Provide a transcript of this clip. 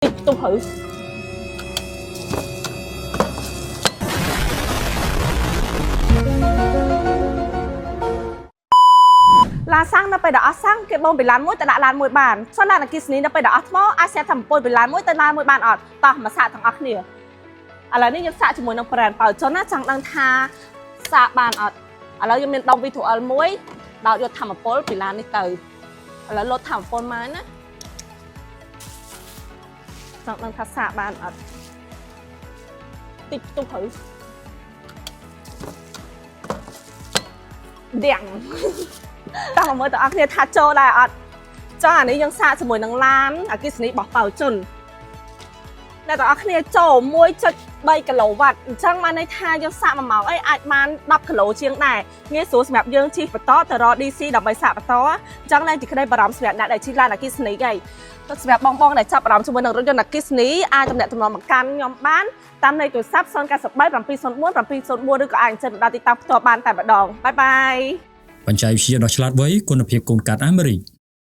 តិចទុះហៅឡាសាំងនៅពេលដែលអស់សាំងគេបងពីឡានមួយទៅដាក់ឡានមួយបានចុះឡានអគិសនីនៅពេលដែលអស់ថ្មអាចសេះថាពលពីឡានមួយទៅឡានមួយបានអត់តោះមកសាកទាំងអស់គ្នាឥឡូវនេះយើងសាកជាមួយនឹងប្រេនបើចុះណាចង់ដឹងថាសាកបានអត់ឥឡូវយើងមានដុំ V2L មួយដោតយកធម្មពលពីឡាននេះទៅឥឡូវលោតធម្មពលមកណាចង់ដឹងថាសាកបានអត់តិចទុះហៅដៀងតោះមកមើលតើអរគ្នាថាចូលដែរអត់ចុះអានេះយើងសាកជាមួយនឹងឡានអគ្គិសនីរបស់ប៉ៅជុនតែតើអរគ្នាចូល 1.3 គីឡូវ៉ាត់អញ្ចឹងបានន័យថាយើងសាក1ម៉ោងអីអាចបាន10គីឡូជាងដែរងាយស្រួលសម្រាប់យើងជិះបន្តទៅរក DC ដើម្បីសាកបន្តអញ្ចឹងឡើងទីក្តីបារម្ភសម្រាប់អ្នកដែលជិះឡានអគ្គិសនីហីទៅសម្រាប់បងដែលចាប់អារម្មណ៍ជាមួយនឹងរថយន្តអគ្គិសនីអាចទំនាក់ទំនងមកកាន់ខ្ញុំបានតាមលេខទូរស័ព្ទ093 704 704ឬក៏អាចអញ្ជើញដល់ទីតាំងផ្ទាល់បានតែម្ដងបាយបាយបច្ចេកវិទ្យាដ៏ឆ្លាតវៃគុណភាពកូនកាត់អាមេរិក